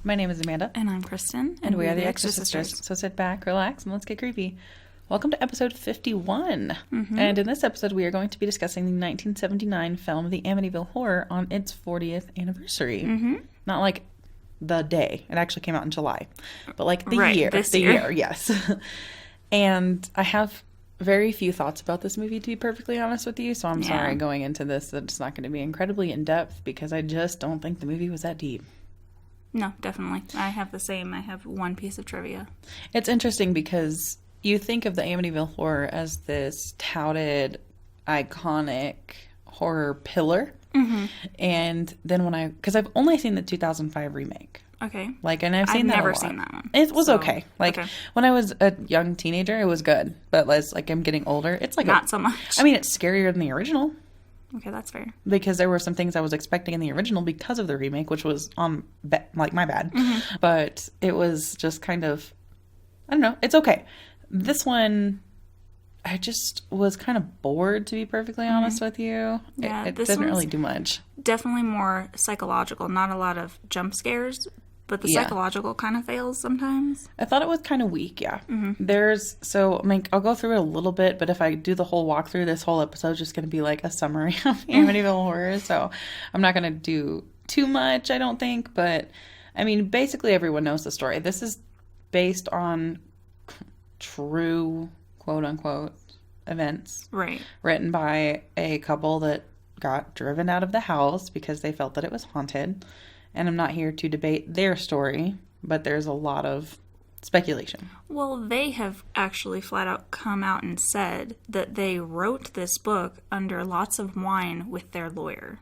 My name is Amanda. And I'm Kristin. And we are the Exorcisters. So sit back, relax, and let's get creepy. Welcome to episode 51. Mm-hmm. And in this episode, we are going to be discussing the 1979 film The Amityville Horror on its 40th anniversary. Mm-hmm. Not like the day. It actually came out in July. But like the year. The year, yes. And I have very few thoughts about this movie, to be perfectly honest with you. So I'm sorry going into this that it's not going to be incredibly in-depth because I just don't think the movie was that deep. No, definitely. I have the same. I have one piece of trivia. It's interesting because you think of the Amityville Horror as this touted, iconic horror pillar. Mm-hmm. And then because I've only seen the 2005 remake. Okay. And I've seen never seen that one. It was okay. When I was a young teenager, it was good. But as I'm getting older, it's not so much. I mean, it's scarier than the original. Okay, that's fair. Because there were some things I was expecting in the original because of the remake, which was my bad. Mm-hmm. But it was just kind of, I don't know. It's okay. This one, I just was kind of bored, to be perfectly honest with you. Yeah, it didn't really do much. Definitely more psychological. Not a lot of jump scares, but the psychological kind of fails sometimes. I thought it was kind of weak, yeah. Mm-hmm. I'll go through it a little bit, but if I do the whole walkthrough, this whole episode is just going to be like a summary of Amityville Horror, so I'm not going to do too much, I don't think, but, I mean, basically everyone knows the story. This is based on true, quote-unquote, events. Right. Written by a couple that got driven out of the house because they felt that it was haunted. And I'm not here to debate their story, but there's a lot of speculation. Well, they have actually flat out come out and said that they wrote this book under lots of wine with their lawyer.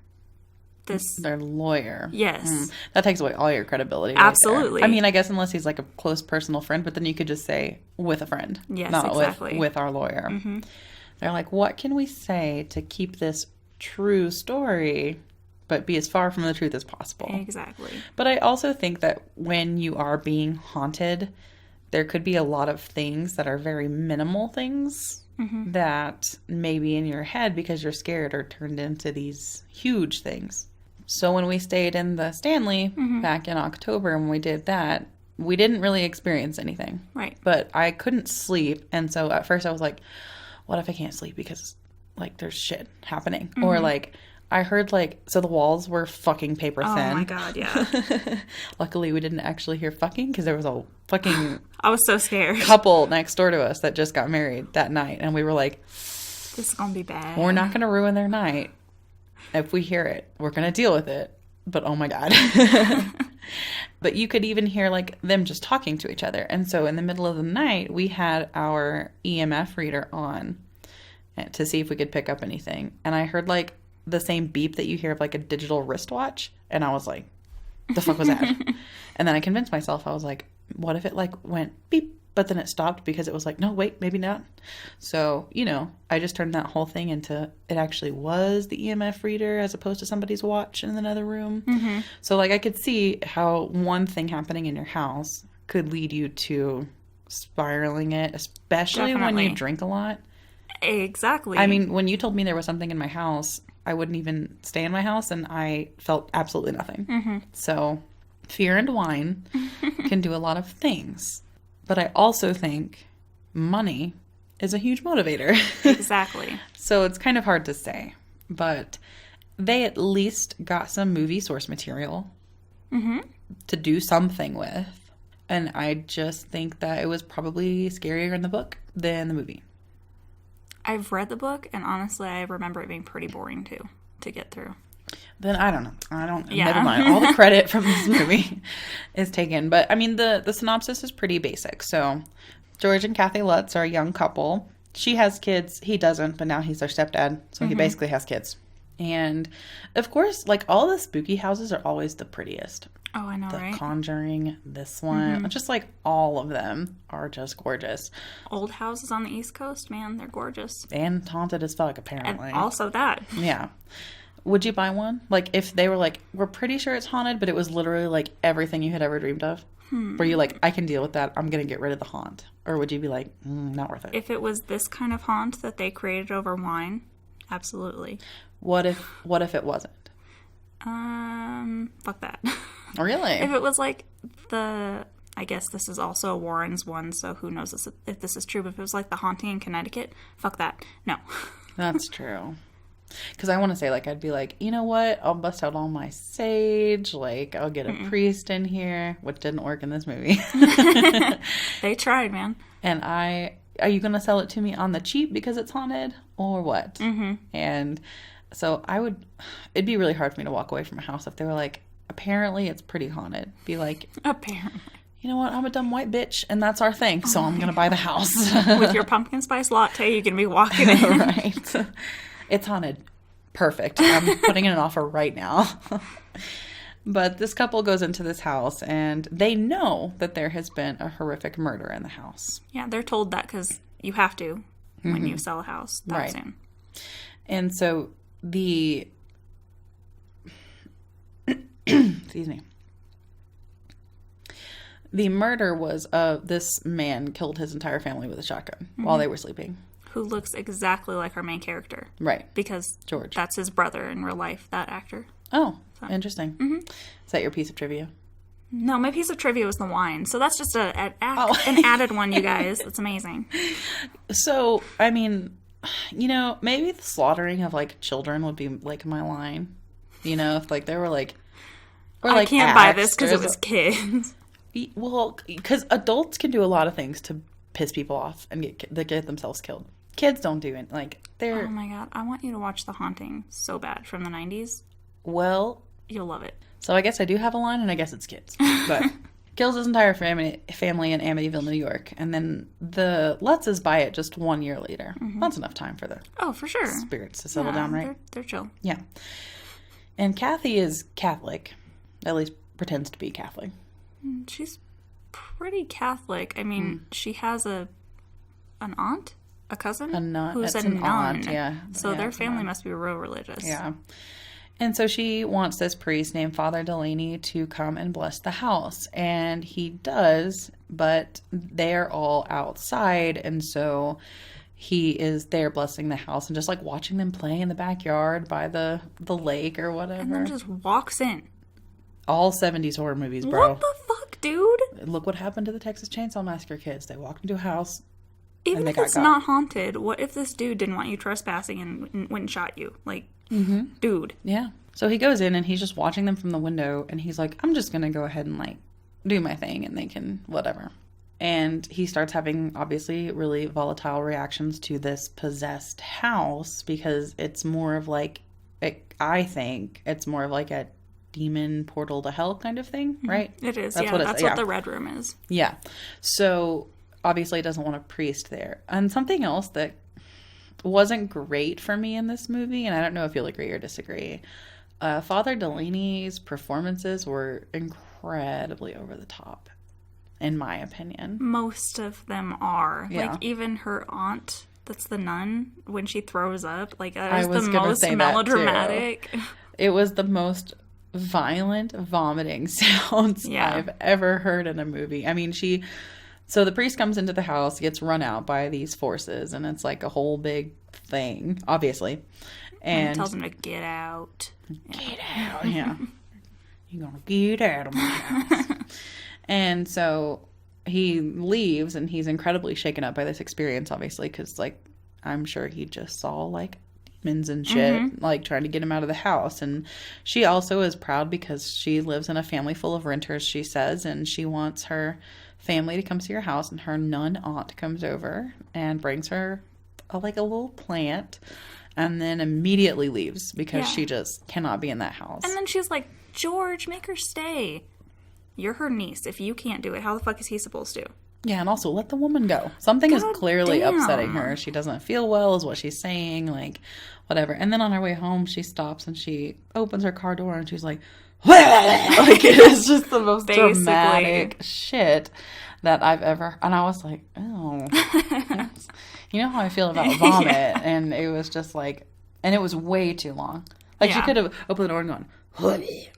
Their lawyer? Yes. That takes away all your credibility. Absolutely. Right, I mean, I guess unless he's like a close personal friend, but then you could just say with a friend. Yes, not exactly. with our lawyer. Mm-hmm. They're like, what can we say to keep this true story but be as far from the truth as possible? Exactly. But I also think that when you are being haunted, there could be a lot of things that are very minimal things that maybe in your head, because you're scared, are turned into these huge things. So when we stayed in the Stanley back in October and we did that, we didn't really experience anything. Right. But I couldn't sleep. And so at first I was like, what if I can't sleep because there's shit happening? Mm-hmm. Or I heard so the walls were fucking paper thin. Oh my God, yeah. Luckily we didn't actually hear fucking because there was a fucking I was so scared. Couple next door to us that just got married that night. And we were like, this is going to be bad. We're not going to ruin their night. If we hear it, we're going to deal with it. But oh my God. But you could even hear them just talking to each other. And so in the middle of the night, we had our EMF reader on to see if we could pick up anything. And I heard the same beep that you hear of a digital wristwatch. And I was like, the fuck was that? And then I convinced myself, I was like, what if it went beep? But then it stopped because it was no, wait, maybe not. So, I just turned that whole thing into, it actually was the EMF reader as opposed to somebody's watch in another room. Mm-hmm. So, I could see how one thing happening in your house could lead you to spiraling it, especially when you drink a lot. Exactly. I mean, when you told me there was something in my house, I wouldn't even stay in my house and I felt absolutely nothing. Mm-hmm. So, fear and wine can do a lot of things. But I also think money is a huge motivator. Exactly. So it's kind of hard to say. But they at least got some movie source material to do something with. And I just think that it was probably scarier in the book than the movie. I've read the book, and honestly, I remember it being pretty boring, too, to get through. Then I don't know. Never mind. All the credit from this movie is taken. But, I mean, the synopsis is pretty basic. So, George and Kathy Lutz are a young couple. She has kids. He doesn't, but now he's their stepdad. So, he basically has kids. And, of course, all the spooky houses are always the prettiest. Oh, I know, right? The Conjuring, this one. Just, all of them are just gorgeous. Old houses on the East Coast, man, they're gorgeous. And haunted as fuck, apparently. And also that. Yeah. Would you buy one? If they were we're pretty sure it's haunted, but it was literally everything you had ever dreamed of? Were you I can deal with that. I'm going to get rid of the haunt. Or would you be not worth it? If it was this kind of haunt that they created over wine, absolutely. What if it wasn't? Fuck that. Really? If it was like I guess this is also a Warren's one, so who knows if this is true, but if it was like The Haunting in Connecticut, fuck that. No. That's true. Because I want to say, like, I'd be like, you know what? I'll bust out all my sage. Like, I'll get a priest in here, which didn't work in this movie. They tried, man. And are you going to sell it to me on the cheap because it's haunted or what? Mm-hmm. And so it'd be really hard for me to walk away from a house if they were like, apparently it's pretty haunted. Be like, apparently. You know what? I'm a dumb white bitch, and that's our thing, so I'm going to buy the house. With your pumpkin spice latte, you can be walking in. Right. It's haunted. Perfect. I'm putting in an offer right now. But this couple goes into this house, and they know that there has been a horrific murder in the house. Yeah, they're told that because you have to when you sell a house that soon. And so excuse me. The murder was this man killed his entire family with a shotgun while they were sleeping. Who looks exactly like our main character. Right. Because George. That's his brother in real life, that actor. Oh, so. Interesting. Mm-hmm. Is that your piece of trivia? No, my piece of trivia was the wine. So that's just an added one, you guys. It's amazing. So, I mean, you know, maybe the slaughtering of, like, children would be, like, my line. You know, if, like, they were, like... Or, like, I can't buy this because it was kids. Well, because adults can do a lot of things to piss people off and get themselves killed. Kids don't do it. Like, they're... Oh, my God. I want you to watch The Haunting so bad from the 90s. Well... You'll love it. So I guess I do have a line, and I guess it's kids. But kills his entire family in Amityville, New York. And then the Lutzes buy it just 1 year later. Mm-hmm. That's enough time for the for sure spirits to settle down, right? They're chill. Yeah. And Kathy is Catholic. At least pretends to be Catholic. She's pretty Catholic. I mean, she has an aunt? A cousin? Who's a nun. Aunt, yeah. So their family must be real religious. Yeah. And so she wants this priest named Father Delaney to come and bless the house. And he does, but they're all outside. And so he is there blessing the house and just like watching them play in the backyard by the lake or whatever. And then just walks in. All 70s horror movies, bro. What the fuck, dude? Look what happened to the Texas Chainsaw Massacre kids. They walked into a house. Even if it's not haunted, what if this dude didn't want you trespassing and went and shot you? Like, dude. Yeah. So he goes in and he's just watching them from the window and he's like, I'm just going to go ahead and like do my thing and they can whatever. And he starts having obviously really volatile reactions to this possessed house because it's more of like, I think it's more of like a demon portal to hell kind of thing, right? It is. That's what the red room is. Yeah. So obviously doesn't want a priest there. And something else that wasn't great for me in this movie, and I don't know if you'll agree or disagree, Father Delaney's performances were incredibly over the top, in my opinion. Most of them are. Yeah. Like, even her aunt, that's the nun, when she throws up, like, that was the most melodramatic. It was the most violent vomiting sounds I've ever heard in a movie. I mean, so the priest comes into the house, gets run out by these forces, and it's like a whole big thing, obviously. And tells him to get out. Get out, yeah. You're gonna get out of my house. And so he leaves, and he's incredibly shaken up by this experience, obviously, because, like, I'm sure he just saw, like, demons and shit, like, trying to get him out of the house. And she also is proud because she lives in a family full of renters, she says, and she wants her family to come see her house, and her nun aunt comes over and brings her a little plant and then immediately leaves because she just cannot be in that house. And then she's like, George, make her stay. You're her niece. If you can't do it, how the fuck is he supposed to? Yeah, and also let the woman go. Something is clearly upsetting her. She doesn't feel well is what she's saying, like, whatever. And then on her way home, she stops and she opens her car door and she's like, like, it is just the most dramatic shit that I've ever, and I was like, oh, you know how I feel about vomit. And it was just like, and it was way too long. Like, she could have opened the door and gone,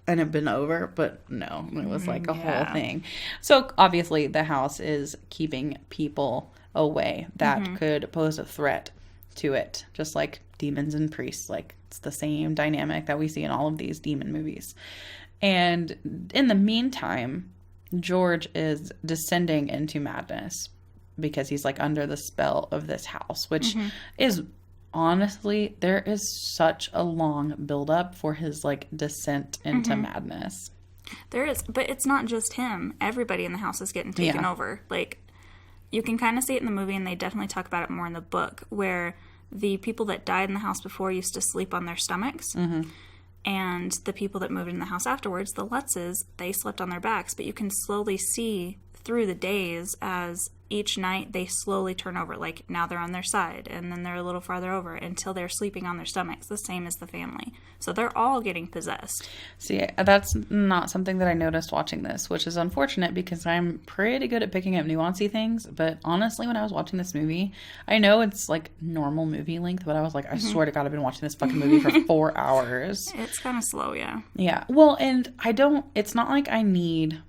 and it been over, but no, it was like a whole thing. So obviously the house is keeping people away that could pose a threat to it, just like demons and priests. Like, it's the same dynamic that we see in all of these demon movies. And in the meantime, George is descending into madness because he's like under the spell of this house, which is honestly, there is such a long buildup for his like descent into madness. There is, but it's not just him. Everybody in the house is getting taken over. Like, you can kind of see it in the movie, and they definitely talk about it more in the book, where the people that died in the house before used to sleep on their stomachs. And the people that moved in the house afterwards, the Lutzes, they slept on their backs. But you can slowly see through the days as each night they slowly turn over. Like, now they're on their side, and then they're a little farther over until they're sleeping on their stomachs, the same as the family. So they're all getting possessed. See, that's not something that I noticed watching this, which is unfortunate because I'm pretty good at picking up nuancy things. But honestly, when I was watching this movie, I know it's like normal movie length, but I was like, I swear to God, I've been watching this fucking movie for 4 hours. It's kind of slow, yeah. Yeah. Well, and it's not like I need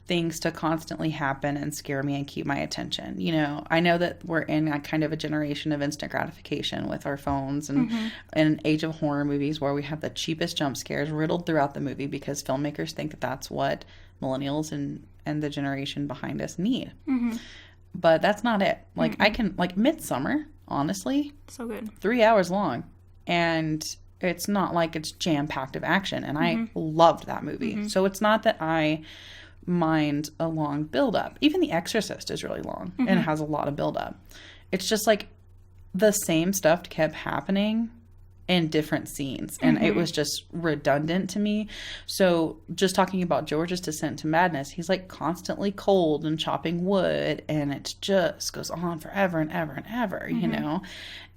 things to constantly happen and scare me and keep my attention. You know, I know that we're in a kind of a generation of instant gratification with our phones and an age of horror movies where we have the cheapest jump scares riddled throughout the movie because filmmakers think that that's what millennials and the generation behind us need. But that's not it. Like, I can, like, Midsummer, honestly. So good. 3 hours long. And it's not like it's jam-packed of action. And I loved that movie. So it's not that I mind a long build-up. Even The Exorcist is really long and has a lot of build-up. It's just like the same stuff kept happening in different scenes, and it was just redundant to me. So just talking about George's descent to madness, he's like constantly cold and chopping wood, and it just goes on forever and ever and ever, you know.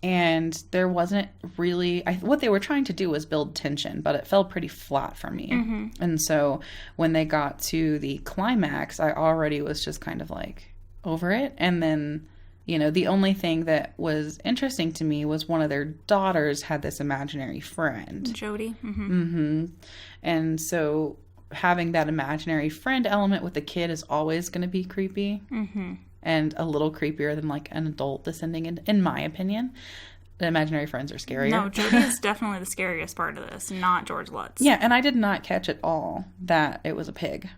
And there wasn't really, what they were trying to do was build tension, but it fell pretty flat for me. And so when they got to the climax, I already was just kind of like over it. And then, you know, the only thing that was interesting to me was one of their daughters had this imaginary friend. Jody. And so having that imaginary friend element with the kid is always going to be creepy. And a little creepier than like an adult descending in my opinion. The imaginary friends are scarier. No, Jody is definitely the scariest part of this, not George Lutz. Yeah, and I did not catch at all that it was a pig.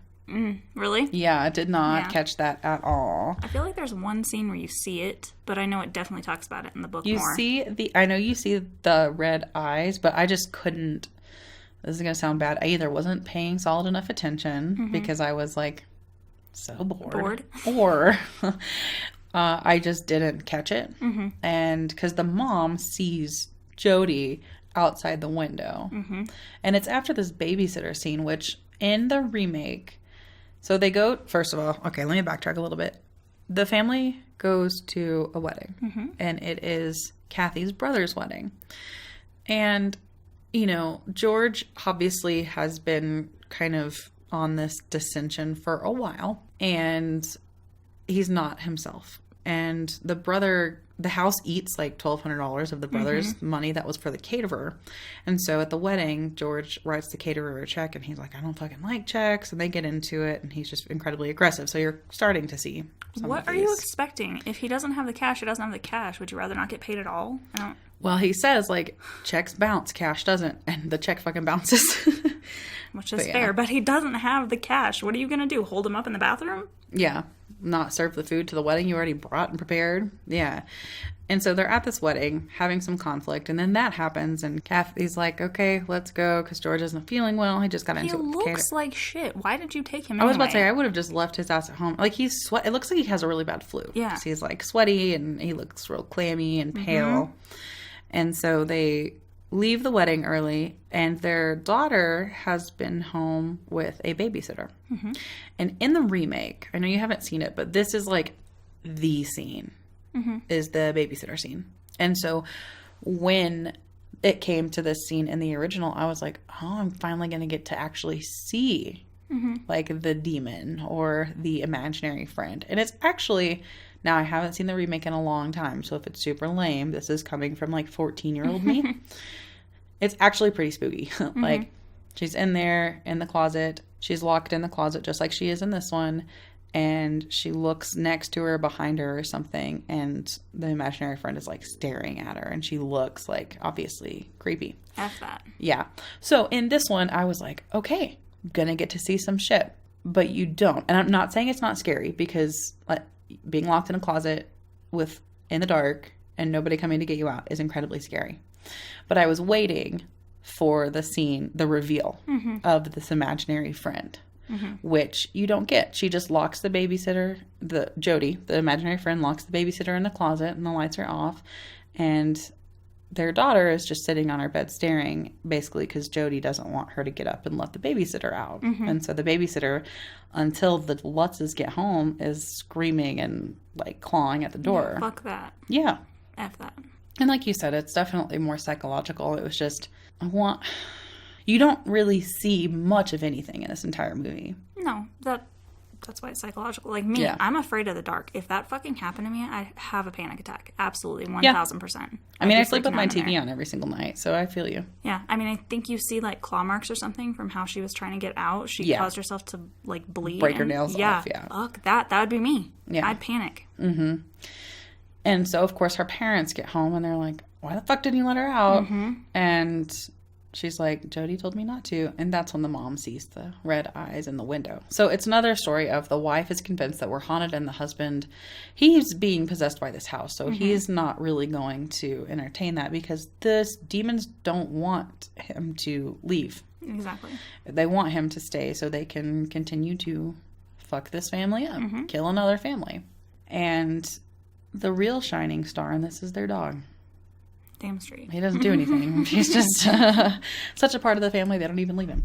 Really? Yeah, I did not catch that at all. I feel like there's one scene where you see it, but I know it definitely talks about it in the book more. I know you see the red eyes, but I just couldn't. This is going to sound bad. I either wasn't paying solid enough attention because I was like so bored. Or I just didn't catch it. And because the mom sees Jody outside the window. And it's after this babysitter scene, which in the remake, so they go, first of all, okay, let me backtrack a little bit. The family goes to a wedding, and it is Kathy's brother's wedding. And, you know, George obviously has been kind of on this dissension for a while, and he's not himself. And the house eats like $1,200 of the brother's money that was for the caterer. And so at the wedding, George writes the caterer a check, and he's like, I don't fucking like checks. And they get into it, and he's just incredibly aggressive. So you're starting to see what are you expecting? If he doesn't have the cash, he doesn't have the cash. Would you rather not get paid at all? Well, he says, like, checks bounce, cash doesn't. And the check fucking bounces. Which is fair, but he doesn't have the cash. What are you going to do? Hold him up in the bathroom? Yeah. Not serve the food to the wedding you already brought and prepared. Yeah. And so they're at this wedding having some conflict, and then that happens, and Kathy's like, okay, let's go, because George isn't feeling well. He just got into it. He looks like shit. Why did you take him anyway? I was about to say, I would have just left his ass at home. Like, he's sweat. It looks like he has a really bad flu. Yeah. He's like sweaty, and he looks real clammy and pale. And so they leave the wedding early, and their daughter has been home with a babysitter. And in the remake, I know you haven't seen it, but this is like the scene, is the babysitter scene. And so when it came to this scene in the original, I was like, oh, I'm finally going to get to actually see like the demon or the imaginary friend. And it's actually, now I haven't seen the remake in a long time, so if it's super lame, this is coming from like 14-year-old me. It's actually pretty spooky. Like, she's in there in the closet. She's locked in the closet just like she is in this one. And she looks next to her, behind her or something. And the imaginary friend is like staring at her. And she looks like obviously creepy. F that. Yeah. So in this one, I was like, okay, gonna get to see some shit. But you don't. And I'm not saying it's not scary, because being locked in a closet in the dark and nobody coming to get you out is incredibly scary. But I was waiting for the reveal of this imaginary friend, which you don't get. She just locks the babysitter, Jody, the imaginary friend, locks the babysitter in the closet and the lights are off. And their daughter is just sitting on her bed staring, basically because Jody doesn't want her to get up and let the babysitter out. And so the babysitter, until the Lutzes get home, is screaming and like clawing at the door. Yeah, fuck that. Yeah. F that. And like you said, it's definitely more psychological. It was just, you don't really see much of anything in this entire movie. No, that's why it's psychological. Like me, I'm afraid of the dark. If that fucking happened to me, I'd have a panic attack. Absolutely, 1,000%. I mean, I sleep with my TV on every single night, so I feel you. Yeah, I mean, I think you see like claw marks or something from how she was trying to get out. She caused herself to like bleed. Break her nails off, Fuck that. That would be me. Yeah. I'd panic. And so, of course, her parents get home and they're like, why the fuck didn't you let her out? And she's like, Jody told me not to. And that's when the mom sees the red eyes in the window. So it's another story of the wife is convinced that we're haunted, and the husband, he's being possessed by this house. So he's not really going to entertain that, because the demons don't want him to leave. Exactly. They want him to stay so they can continue to fuck this family up, kill another family. And the real shining star in this is their dog. Damn straight. He doesn't do anything. He's just such a part of the family, they don't even leave him.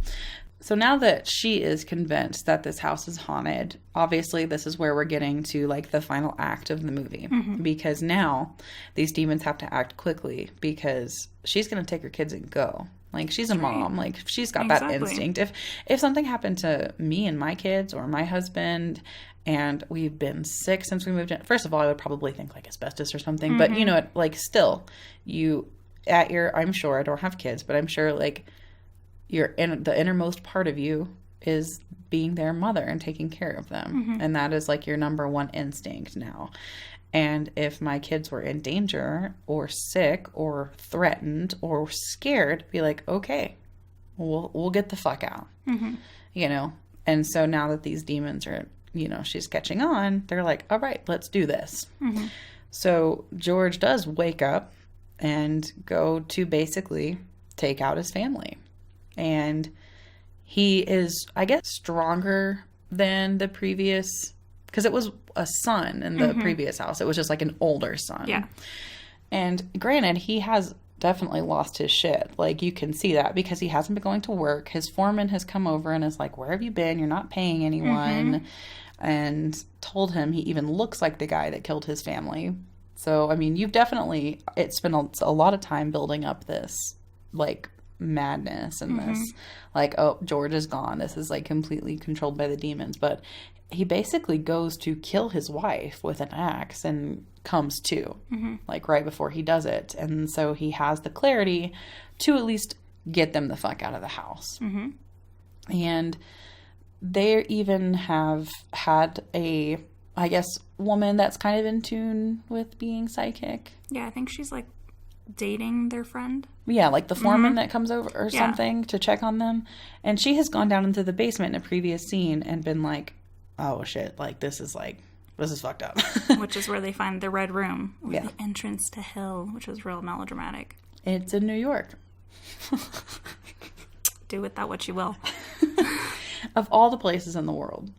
So now that she is convinced that this house is haunted, obviously this is where we're getting to like the final act of the movie. Because now these demons have to act quickly, because she's going to take her kids and go. Like, she's a mom. Like, she's got that instinct. If something happened to me and my kids or my husband, and we've been sick since we moved in, first of all, I would probably think like asbestos or something. But you know, like, still, I'm sure, I don't have kids, but I'm sure like the innermost part of you is being their mother and taking care of them. And that is like your number one instinct now. And if my kids were in danger or sick or threatened or scared, be like, okay, we'll get the fuck out, you know? And so now that these demons are, you know, she's catching on, they're like, all right, let's do this. So George does wake up and go to basically take out his family. And he is, I guess, stronger than the previous, because it was a son in the previous house. It was just like an older son. Yeah. And granted, he has definitely lost his shit. Like, you can see that because he hasn't been going to work. His foreman has come over and is like, where have you been? You're not paying anyone. And told him he even looks like the guy that killed his family. So, I mean, it's been a lot of time building up this, like, madness and this, like, oh, George is gone. This is, like, completely controlled by the demons. But he basically goes to kill his wife with an axe and comes to, like, right before he does it. And so he has the clarity to at least get them the fuck out of the house. And they even have had a, I guess, woman that's kind of in tune with being psychic. Yeah, I think she's, like, dating their friend. Yeah, like the foreman that comes over or something to check on them. And she has gone down into the basement in a previous scene and been like, oh shit, like this is fucked up. Which is where they find the red room. Or the entrance to hell, which was real melodramatic. It's in New York. Do with that what you will. Of all the places in the world,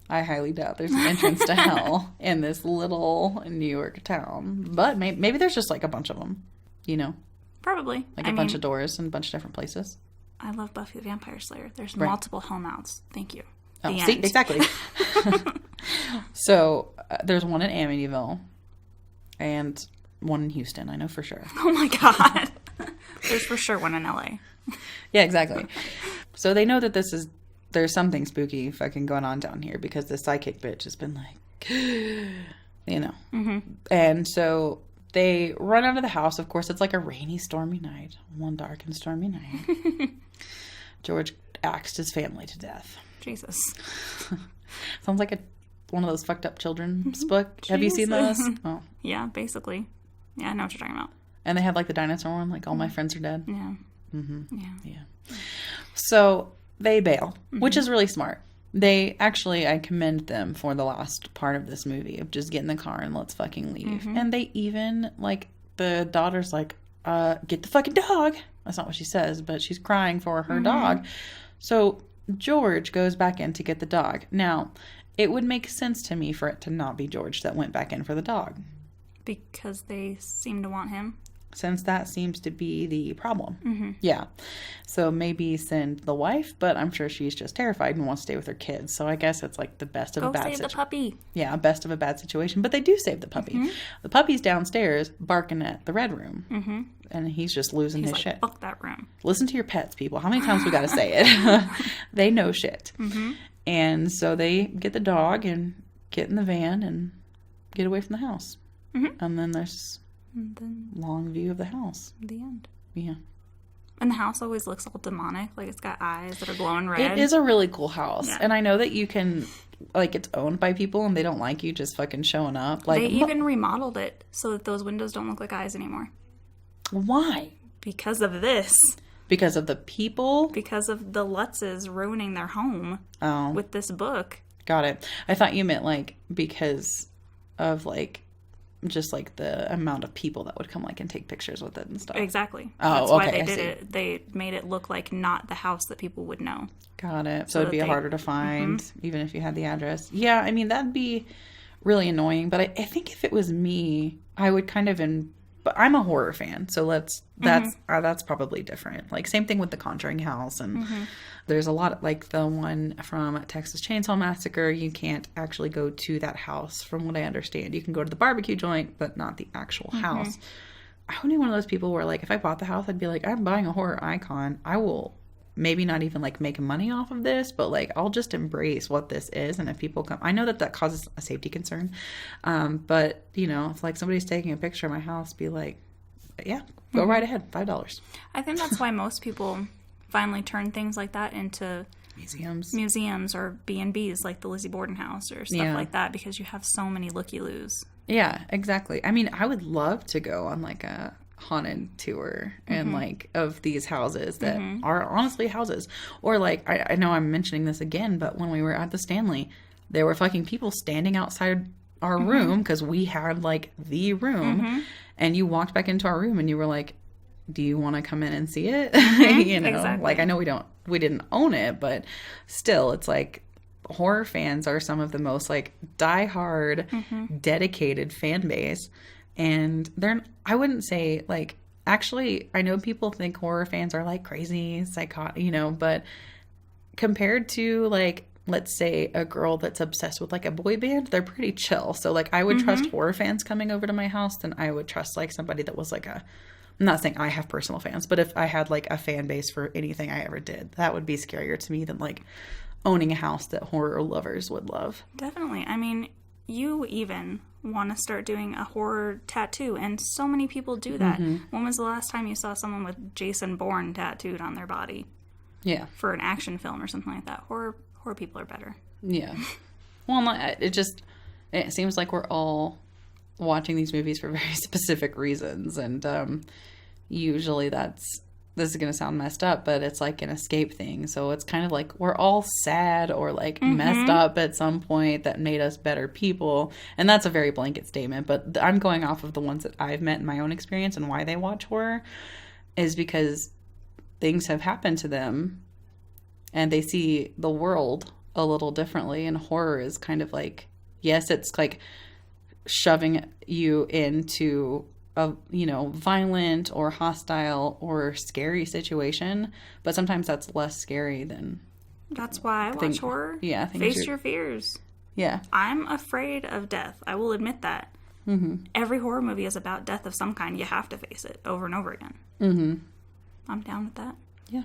I highly doubt there's an entrance to hell in this little New York town. But maybe there's just like a bunch of them, you know? Probably. Like a bunch of doors in a bunch of different places. I love Buffy the Vampire Slayer. There's multiple hellmouths. Thank you. Oh, see, exactly. So there's one in Amityville and one in Houston. I know for sure. Oh my God. There's for sure one in LA. Yeah, exactly. So they know that there's something spooky fucking going on down here because the psychic bitch has been like, you know. And so they run out of the house. Of course, it's like a rainy, stormy night. One dark and stormy night. George axed his family to death. Jesus. Sounds like one of those fucked up children's book. Have you seen those? Oh. Yeah, basically. Yeah, I know what you're talking about. And they had like the dinosaur one, like all my friends are dead. Yeah. Yeah. So they bail, which is really smart. They actually, I commend them for the last part of this movie of just get in the car and let's fucking leave. And they even, like, the daughter's like, get the fucking dog. That's not what she says, but she's crying for her dog. So George goes back in to get the dog. Now, it would make sense to me for it to not be George that went back in for the dog. Because they seem to want him. Since that seems to be the problem. Yeah. So maybe send the wife, but I'm sure she's just terrified and wants to stay with her kids. So I guess it's like the best of a bad situation. Go save the puppy. Yeah, best of a bad situation. But they do save the puppy. The puppy's downstairs barking at the red room. And he's just losing his shit. Fuck that room. Listen to your pets, people. How many times we got to say it? They know shit. And so they get the dog and get in the van and get away from the house. And then there's long view of the house. The end. Yeah. And the house always looks all demonic. Like it's got eyes that are glowing red. It is a really cool house. Yeah. And I know that you can, like, it's owned by people and they don't like you just fucking showing up. Like, they even remodeled it so that those windows don't look like eyes anymore. Why? Because of this. Because of the people? Because of the Lutzes ruining their home with this book. Got it. I thought you meant, like, because of, like, just like the amount of people that would come like and take pictures with it and stuff. Exactly. Oh, that's okay, why they I did see. it. They made it look like not the house that people would know. Got it. So it'd be harder to find even if you had the address. Yeah, I mean that'd be really annoying. But I think if it was me, I would kind of but I'm a horror fan, so that's probably different. Like same thing with the Conjuring house, and there's a lot of, like the one from Texas Chainsaw Massacre. You can't actually go to that house, from what I understand. You can go to the barbecue joint, but not the actual house. I would be one of those people where, like, if I bought the house, I'd be like, I'm buying a horror icon. I will maybe not even like make money off of this, but like I'll just embrace what this is. And if people come, I know that causes a safety concern, but you know, if like somebody's taking a picture of my house, be like, yeah, go right ahead, $5. I think that's why most people finally turn things like that into museums or B&Bs, like the Lizzie Borden house or stuff like that, because you have so many looky-loos. Yeah, exactly. I mean, I would love to go on like a haunted tour and like of these houses that are honestly houses, or like I know I'm mentioning this again, but when we were at the Stanley, there were fucking people standing outside our room because we had like the room, and you walked back into our room and you were like, do you want to come in and see it? You know, exactly. Like I know we didn't own it, but still, it's like horror fans are some of the most like diehard, dedicated fan base. And I wouldn't say, like, actually, I know people think horror fans are, like, crazy, psychotic, you know, but compared to, like, let's say a girl that's obsessed with, like, a boy band, they're pretty chill. So, like, I would trust horror fans coming over to my house than I would trust, like, somebody that was, like, I'm not saying I have personal fans, but if I had, like, a fan base for anything I ever did, that would be scarier to me than, like, owning a house that horror lovers would love. Definitely. I mean, you even want to start doing a horror tattoo, and so many people do that. When was the last time you saw someone with Jason Bourne tattooed on their body? Yeah. For an action film or something like that. Horror people are better. Yeah. Well, it seems like we're all watching these movies for very specific reasons, and usually this is going to sound messed up, but it's like an escape thing. So it's kind of like we're all sad or like messed up at some point that made us better people. And that's a very blanket statement, but I'm going off of the ones that I've met in my own experience, and why they watch horror is because things have happened to them and they see the world a little differently. And horror is kind of like, yes, it's like shoving you into a, you know, violent or hostile or scary situation, but sometimes that's less scary than. That's why I watch horror. Yeah, face your fears. Yeah, I'm afraid of death. I will admit that. Every horror movie is about death of some kind. You have to face it over and over again. I'm down with that. Yeah.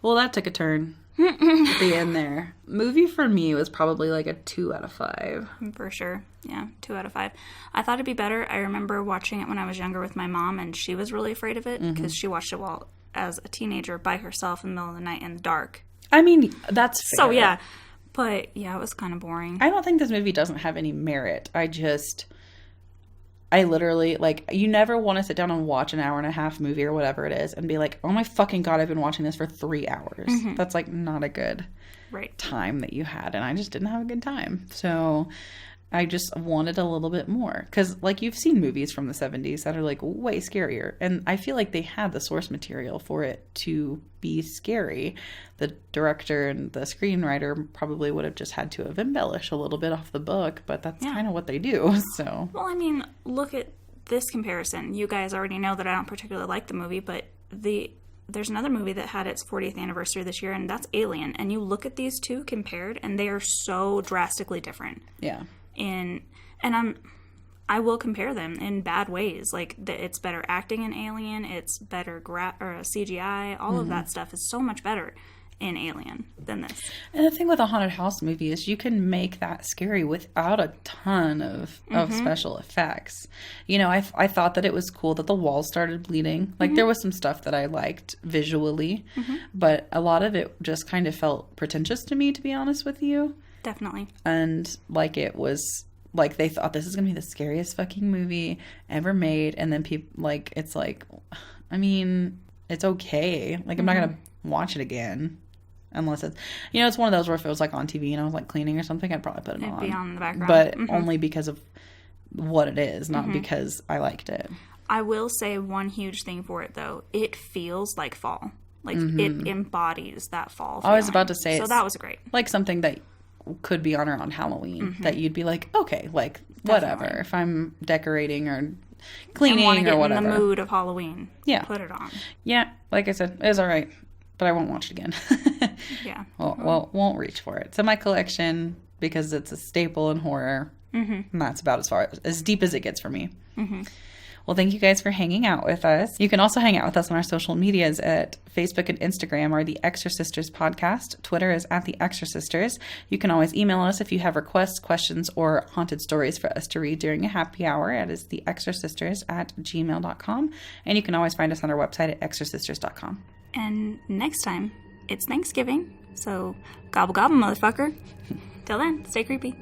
Well, that took a turn at the end there. Movie for me was probably like a 2 out of 5. For sure. Yeah, 2 out of 5. I thought it'd be better. I remember watching it when I was younger with my mom, and she was really afraid of it because she watched it while as a teenager by herself in the middle of the night in the dark. I mean, that's fair. So, yeah. But, yeah, it was kind of boring. I don't think this movie doesn't have any merit. I literally, like, you never want to sit down and watch an hour and a half movie or whatever it is and be like, oh my fucking God, I've been watching this for 3 hours. That's, like, not a good time that you had. And I just didn't have a good time. So I just wanted a little bit more. Because, like, you've seen movies from the 70s that are, like, way scarier. And I feel like they had the source material for it to be scary. The director and the screenwriter probably would have just had to have embellished a little bit off the book. But that's kind of what they do, so. Well, I mean, look at this comparison. You guys already know that I don't particularly like the movie, but there's another movie that had its 40th anniversary this year, and that's Alien. And you look at these two compared, and they are so drastically different. Yeah. I will compare them in bad ways. Like, it's better acting in Alien, it's better CGI, all of that stuff is so much better in Alien than this. And the thing with a haunted house movie is you can make that scary without a ton of special effects. You know, I thought that it was cool that the walls started bleeding. Like, there was some stuff that I liked visually, but a lot of it just kind of felt pretentious to me, to be honest with you. Definitely. And, like, it was, like, they thought this is going to be the scariest fucking movie ever made. And then people, like, it's like, I mean, it's okay. Like, I'm not going to watch it again. Unless it's, you know, it's one of those where if it was, like, on TV and I was, like, cleaning or something, I'd probably put it on. It'd be on in the background. But only because of what it is, not because I liked it. I will say one huge thing for it, though. It feels like fall. Like, it embodies that fall feeling. I was about to say, so that was great. Like, something that could be on around Halloween that you'd be like, okay, like, whatever. Definitely. If I'm decorating or cleaning and want to get or whatever. in the mood of Halloween. Yeah. Put it on. Yeah, like I said, it was all right, but I won't watch it again. Yeah. Well, won't reach for it. So my collection, because it's a staple in horror, and that's about as deep as it gets for me. Well, thank you guys for hanging out with us. You can also hang out with us on our social medias at Facebook and Instagram are The Exorcisters Podcast. Twitter is at The Exorcisters. You can always email us if you have requests, questions, or haunted stories for us to read during a happy hour. It is theexorcisters@gmail.com. And you can always find us on our website at exorcisters.com. And next time, it's Thanksgiving, so gobble gobble, motherfucker. Till then, stay creepy.